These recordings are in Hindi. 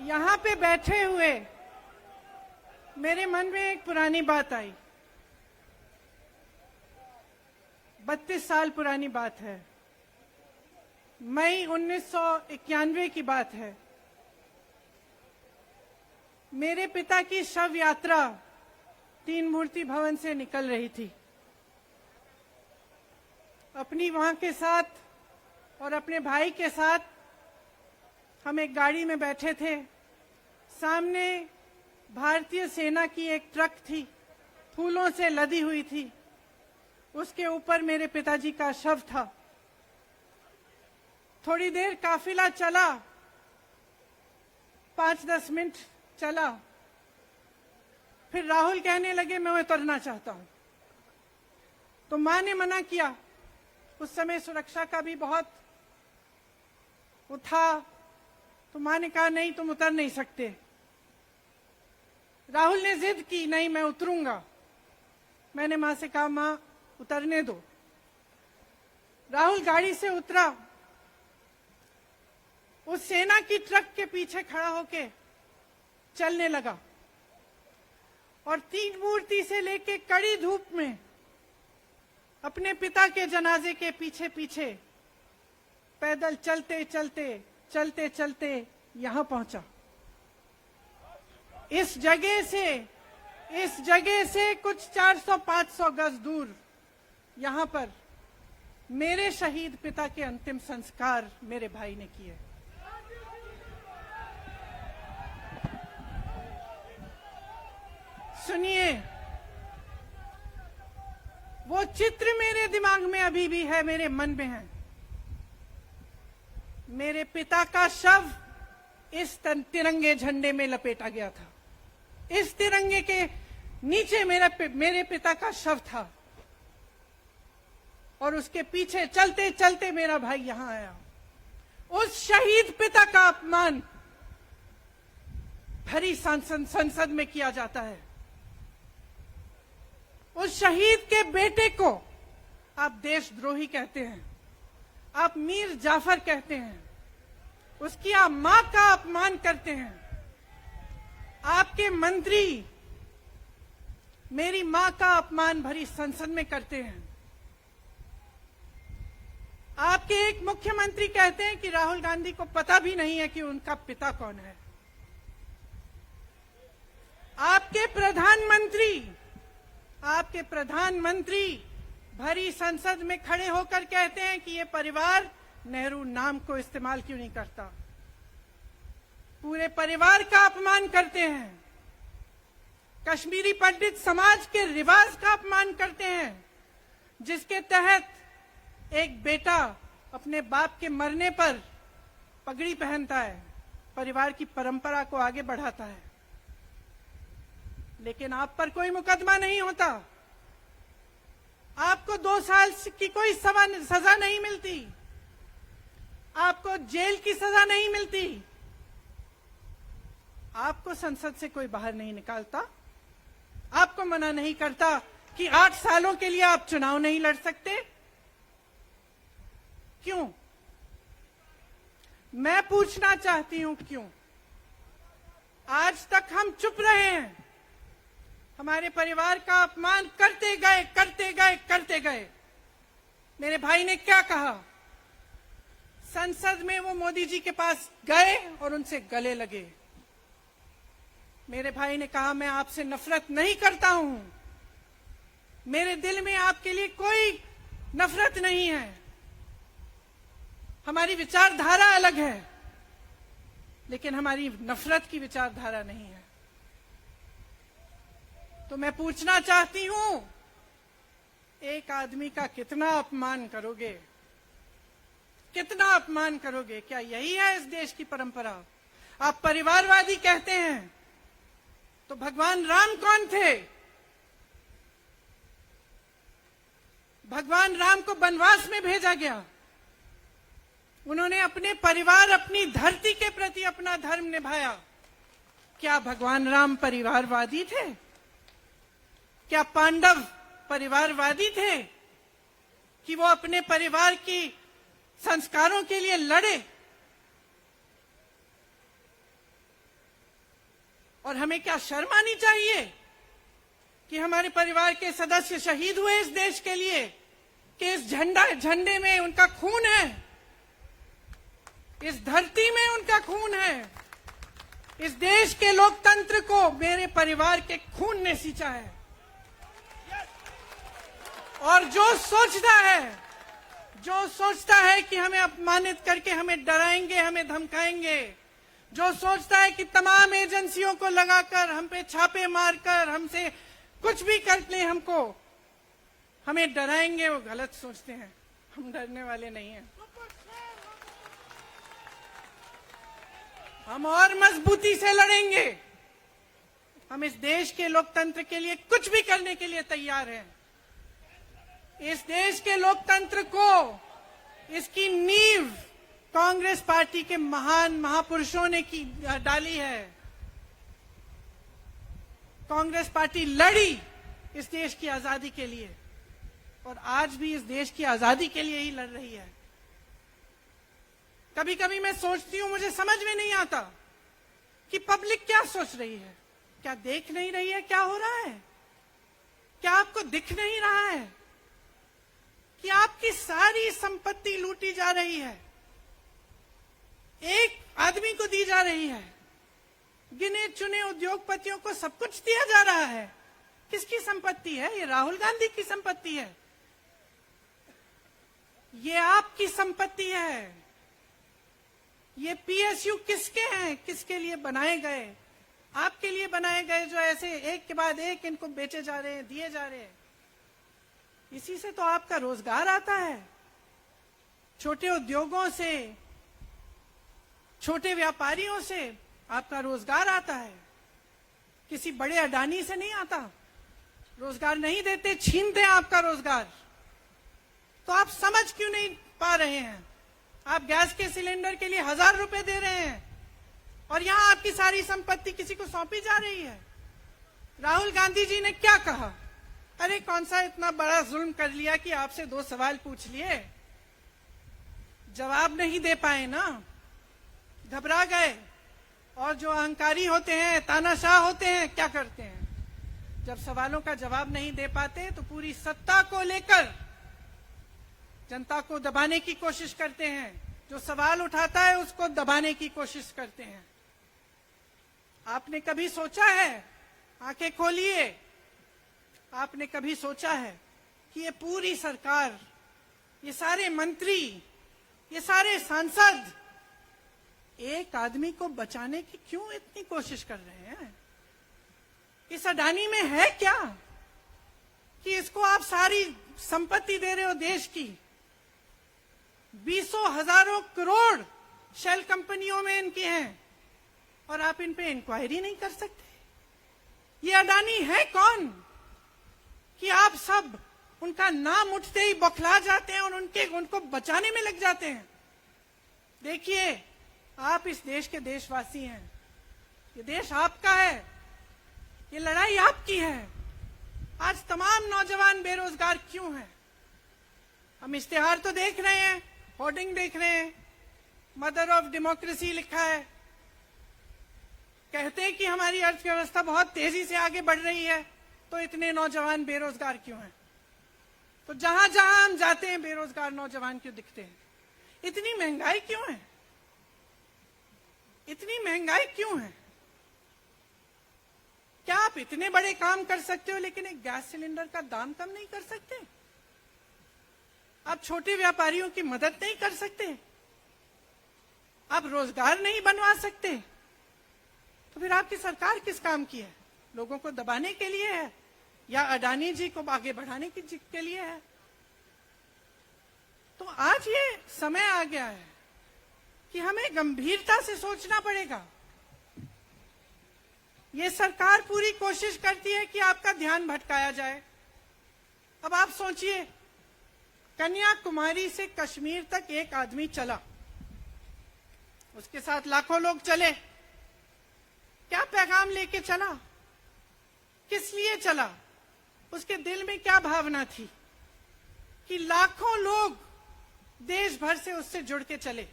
यहाँ पे बैठे हुए मेरे मन में एक पुरानी बात आई। 32 साल पुरानी बात है। मई 1991 की बात है। मेरे पिता की शव यात्रा तीन मूर्ति भवन से निकल रही थी। अपनी मां के साथ और अपने भाई के साथ हम एक गाड़ी में बैठे थे। सामने भारतीय सेना की एक ट्रक थी, फूलों से लदी हुई थी। उसके ऊपर मेरे पिताजी का शव था। थोड़ी देर काफिला चला, 5-10 मिनट चला। फिर राहुल कहने लगे मैं उतरना चाहता हूं। तो मां ने मना किया। उस समय सुरक्षा का भी बहुत वो था। तो मां ने कहा नहीं, तुम उतर नहीं सकते। राहुल ने जिद की, नहीं मैं उतरूंगा। मैंने मां से कहा मां उतरने दो। राहुल गाड़ी से उतरा। उस सेना की ट्रक के पीछे खड़ा होके चलने लगा और तीन मूर्ति से लेके कड़ी धूप में अपने पिता के जनाजे के पीछे पीछे पैदल चलते चलते चलते चलते यहां पहुंचा। इस जगह से कुछ 400-500 गज दूर यहां पर मेरे शहीद पिता के अंतिम संस्कार मेरे भाई ने किए। सुनिए, वो चित्र मेरे दिमाग में अभी भी है, मेरे मन में है। मेरे पिता का शव इस तिरंगे झंडे में लपेटा गया था। इस तिरंगे के नीचे मेरे पिता का शव था और उसके पीछे चलते चलते मेरा भाई यहां आया। उस शहीद पिता का अपमान भरी संसद में किया जाता है। उस शहीद के बेटे को आप देशद्रोही कहते हैं, आप मीर जाफर कहते हैं, उसकी आप मां का अपमान करते हैं। आपके मंत्री मेरी मां का अपमान भरी संसद में करते हैं। आपके एक मुख्यमंत्री कहते हैं कि राहुल गांधी को पता भी नहीं है कि उनका पिता कौन है। आपके प्रधानमंत्री भरी संसद में खड़े होकर कहते हैं कि ये परिवार नेहरू नाम को इस्तेमाल क्यों नहीं करता। पूरे परिवार का अपमान करते हैं। कश्मीरी पंडित समाज के रिवाज का अपमान करते हैं, जिसके तहत एक बेटा अपने बाप के मरने पर पगड़ी पहनता है, परिवार की परंपरा को आगे बढ़ाता है। लेकिन आप पर कोई मुकदमा नहीं होता। आपको 2 साल की कोई सजा नहीं मिलती। आपको जेल की सजा नहीं मिलती। आपको संसद से कोई बाहर नहीं निकालता। आपको मना नहीं करता कि 8 सालों के लिए आप चुनाव नहीं लड़ सकते। क्यों? मैं पूछना चाहती हूं क्यों? आज तक हम चुप रहे हैं। हमारे परिवार का अपमान करते गए। मेरे भाई ने क्या कहा? संसद में वो मोदी जी के पास गए और उनसे गले लगे। मेरे भाई ने कहा मैं आपसे नफरत नहीं करता हूं, मेरे दिल में आपके लिए कोई नफरत नहीं है। हमारी विचारधारा अलग है, लेकिन हमारी नफरत की विचारधारा नहीं है। तो मैं पूछना चाहती हूं, एक आदमी का कितना अपमान करोगे? कितना अपमान करोगे? क्या यही है इस देश की परंपरा? आप परिवारवादी कहते हैं, तो भगवान राम कौन थे? भगवान राम को वनवास में भेजा गया। उन्होंने अपने परिवार, अपनी धरती के प्रति अपना धर्म निभाया। क्या भगवान राम परिवारवादी थे? क्या पांडव परिवारवादी थे कि वो अपने परिवार की संस्कारों के लिए लड़े? और हमें क्या शर्म आनी चाहिए कि हमारे परिवार के सदस्य शहीद हुए इस देश के लिए, कि इस झंडे में उनका खून है, इस धरती में उनका खून है, इस देश के लोकतंत्र को मेरे परिवार के खून ने सींचा है। और जो सोचता है कि हमें अपमानित करके हमें डराएंगे, हमें धमकाएंगे, जो सोचता है कि तमाम एजेंसियों को लगाकर हम पे छापे मारकर हमसे कुछ भी कर ले, हमें डराएंगे, वो गलत सोचते हैं। हम डरने वाले नहीं हैं। हम और मजबूती से लड़ेंगे। हम इस देश के लोकतंत्र के लिए कुछ भी करने के लिए तैयार हैं। इस देश के लोकतंत्र को, इसकी नींव कांग्रेस पार्टी के महान महापुरुषों ने डाली है। कांग्रेस पार्टी लड़ी इस देश की आजादी के लिए और आज भी इस देश की आजादी के लिए ही लड़ रही है। कभी कभी मैं सोचती हूं, मुझे समझ में नहीं आता कि पब्लिक क्या सोच रही है। क्या देख नहीं रही है क्या हो रहा है? क्या आपको दिख नहीं रहा है कि आपकी सारी संपत्ति लूटी जा रही है, एक आदमी को दी जा रही है, गिने चुने उद्योगपतियों को सब कुछ दिया जा रहा है? किसकी संपत्ति है? ये राहुल गांधी की संपत्ति है, ये आपकी संपत्ति है। ये पीएसयू किसके हैं? किसके लिए बनाए गए? आपके लिए बनाए गए, जो ऐसे एक के बाद एक इनको बेचे जा रहे हैं, दिए जा रहे हैं। इसी से तो आपका रोजगार आता है। छोटे उद्योगों से, छोटे व्यापारियों से आपका रोजगार आता है। किसी बड़े अडानी से नहीं आता। रोजगार नहीं देते, छीनते हैं आपका रोजगार। तो आप समझ क्यों नहीं पा रहे हैं? आप गैस के सिलेंडर के लिए 1000 रुपए दे रहे हैं और यहां आपकी सारी संपत्ति किसी को सौंपी जा रही है। राहुल गांधी जी ने क्या कहा? अरे कौन सा इतना बड़ा जुल्म कर लिया कि आपसे 2 सवाल पूछ लिए, जवाब नहीं दे पाए ना, घबरा गए। और जो अहंकारी होते हैं, तानाशाह होते हैं, क्या करते हैं? जब सवालों का जवाब नहीं दे पाते तो पूरी सत्ता को लेकर जनता को दबाने की कोशिश करते हैं। जो सवाल उठाता है उसको दबाने की कोशिश करते हैं। आपने कभी सोचा है, आंखें खोलिए, आपने कभी सोचा है कि ये पूरी सरकार, ये सारे मंत्री, ये सारे सांसद एक आदमी को बचाने की क्यों इतनी कोशिश कर रहे हैं? इस अडानी में है क्या कि इसको आप सारी संपत्ति दे रहे हो देश की? 20 हजारों करोड़ शेल कंपनियों में इनके हैं और आप इन पे इंक्वायरी नहीं कर सकते। ये अडानी है कौन कि आप सब उनका नाम उठते ही बौखला जाते हैं और उनको बचाने में लग जाते हैं? देखिए, आप इस देश के देशवासी हैं, ये देश आपका है, ये लड़ाई आपकी है। आज तमाम नौजवान बेरोजगार क्यों हैं? हम इश्तेहार तो देख रहे हैं, होर्डिंग देख रहे हैं, मदर ऑफ डेमोक्रेसी लिखा है, कहते हैं कि हमारी अर्थव्यवस्था बहुत तेजी से आगे बढ़ रही है, तो इतने नौजवान बेरोजगार क्यों हैं? तो जहां जहां हम जाते हैं बेरोजगार नौजवान क्यों दिखते हैं? इतनी महंगाई क्यों है? इतनी महंगाई क्यों है? क्या आप इतने बड़े काम कर सकते हो लेकिन एक गैस सिलेंडर का दाम कम नहीं कर सकते? आप छोटे व्यापारियों की मदद नहीं कर सकते? आप रोजगार नहीं बनवा सकते? तो फिर आपकी सरकार किस काम की है? लोगों को दबाने के लिए है या अडानी जी को आगे बढ़ाने के लिए है? तो आज ये समय आ गया है कि हमें गंभीरता से सोचना पड़ेगा। ये सरकार पूरी कोशिश करती है कि आपका ध्यान भटकाया जाए। अब आप सोचिए, कन्याकुमारी से कश्मीर तक एक आदमी चला, उसके साथ लाखों लोग चले। क्या पैगाम लेके चला? किस लिए चला? उसके दिल में क्या भावना थी कि लाखों लोग देश भर से उससे जुड़ के चले?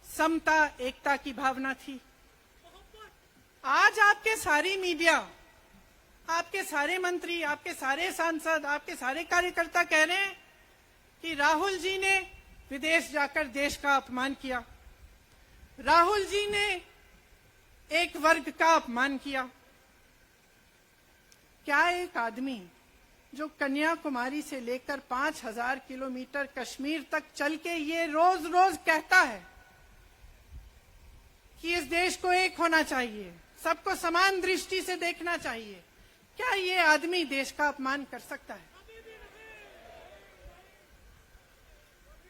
समता, एकता की भावना थी। आज आपके सारी मीडिया, आपके सारे मंत्री, आपके सारे सांसद, आपके सारे कार्यकर्ता कह रहे हैं कि राहुल जी ने विदेश जाकर देश का अपमान किया, राहुल जी ने एक वर्ग का अपमान किया। क्या एक आदमी जो कन्याकुमारी से लेकर 5000 किलोमीटर कश्मीर तक चल के ये रोज रोज कहता है कि इस देश को एक होना चाहिए, सबको समान दृष्टि से देखना चाहिए, क्या ये आदमी देश का अपमान कर सकता है?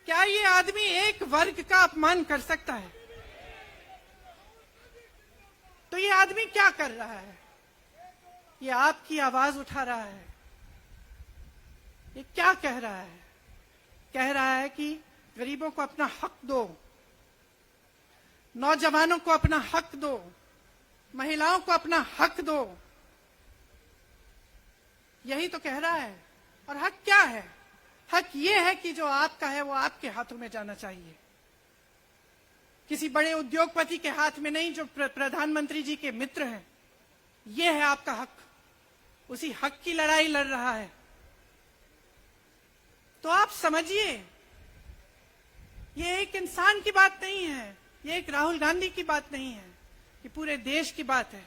क्या ये आदमी एक वर्ग का अपमान कर सकता है? तो ये आदमी क्या कर रहा है? ये आपकी आवाज उठा रहा है। ये क्या कह रहा है? कह रहा है कि गरीबों को अपना हक दो, नौजवानों को अपना हक दो, महिलाओं को अपना हक दो। यही तो कह रहा है। और हक क्या है? हक ये है कि जो आपका है वो आपके हाथों में जाना चाहिए, किसी बड़े उद्योगपति के हाथ में नहीं जो प्रधानमंत्री जी के मित्र हैं। ये है आपका हक। उसी हक की लड़ाई लड़ रहा है। तो आप समझिए, ये एक इंसान की बात नहीं है, ये एक राहुल गांधी की बात नहीं है, ये पूरे देश की बात है।